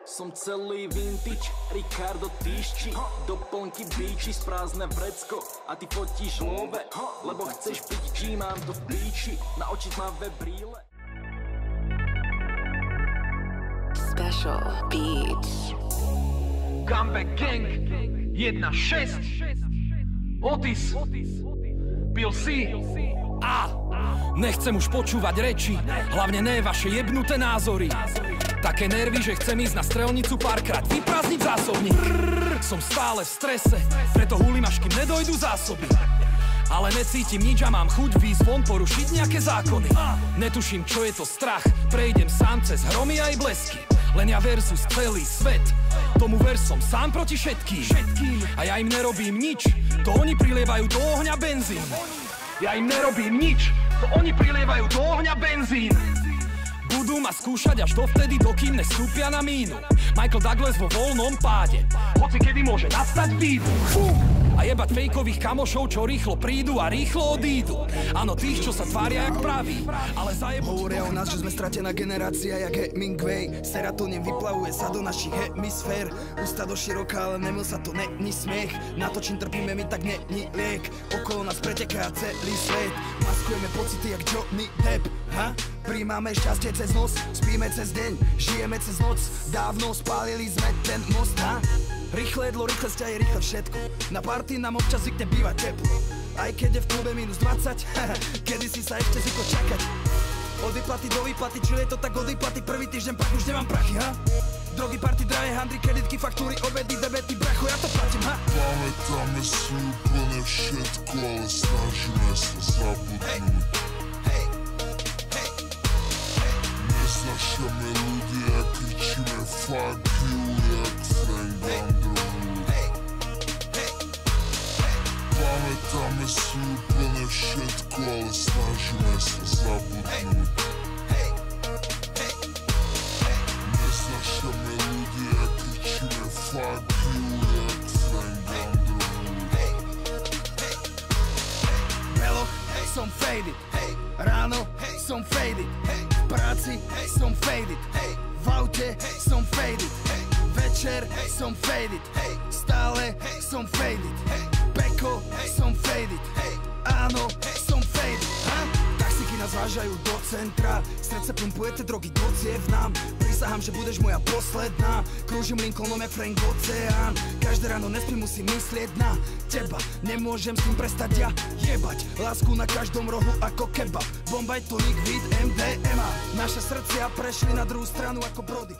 Som celý vintage, Ricardo Týšči, doplnky bíči, sprázdne vrecko a ty fotíš love, lebo chceš piť G, mám to v píči, na oči tmavé brýle. Special Beats. Comeback Gang 1-6 Otis Bill C. Nechcem už počúvať reči, hlavne ne vaše jebnuté názory. Také nervy, že chcem ísť na strelnicu párkrát vyprázdniť zásobník. Som stále v strese, preto hulím až kým nedojdu zásoby. Ale necítim nič a mám chuť výjsť von porušiť nejaké zákony. Netuším, čo je to strach, prejdem sám cez hromy aj blesky. Len ja versus celý svet, tomu ver som sám proti všetkým. A ja im nerobím nič, to oni prilievajú do ohňa benzín. Ja im nerobím nič, to oni prilievajú do ohňa benzín. Budú ma skúšať až dovtedy, dokým nestúpia na mínu. Michael Douglas vo voľnom páde, hoci kedy môže nastať výbuch. A jebať fejkových kamošov, čo rýchlo prídu a rýchlo odídu. Áno, tých, čo sa tvária jak praví, ale zajebú. Hovoria o nás, že sme stratená generácia jak Hemingway. Serotonín vyplavuje sa do našich hemisfér. Ústa do široká, ale nemil sa to není smiech. Na to, čím trpíme my, tak není liek. Okolo nás preteká celý svet. Maskujeme pocity jak Johnny Depp. Príjmame šťastie cez nos, spíme cez deň, žijeme cez noc. Dávno spálili sme ten most, Rýchle jedlo, rýchle vzťahy, rýchle všetko. Na party nám občas zvykne bývať teplo. Aj keď je v klube minus 20, kedy si sa ešte zvyklo čakať. Od výplaty do výplaty, či je to tak od výplaty, prvý týždeň pak už nemám prachy, Drogy, party, drahé handry, kreditky, faktúry, obedy, debety, bracho, ja to platím, Pamätáme si úplne všetko, ale snažíme sa zabudnúť. Neznašame ľudia, kričíme fuck you, jak Frank Underwood. Pamätáme si úplne všetko, ale snažíme sa zabudnúť. Neznašame ľudia, kričíme fuck you, jak Frank Underwood. Beloch, som faded, ráno, som faded, v práci, som faded, v aute, som faded, večer, som faded, stále, som faded, peko, som faded, áno, som faded, Taxiky nás vážajú do centra, srdce pumpuje tie drogy do ciev nám. Prisahám, že budeš moja posledná, krúžim Lincolnom jak Frank Oceán. Každé ráno nespím, musím myslieť na teba, nemôžem s tým prestať ja jebať. Lásku na každom rohu ako kebab, Bombaj, tonik, vid, MDMA. Naše srdcia prešli na druhú stranu ako Brody.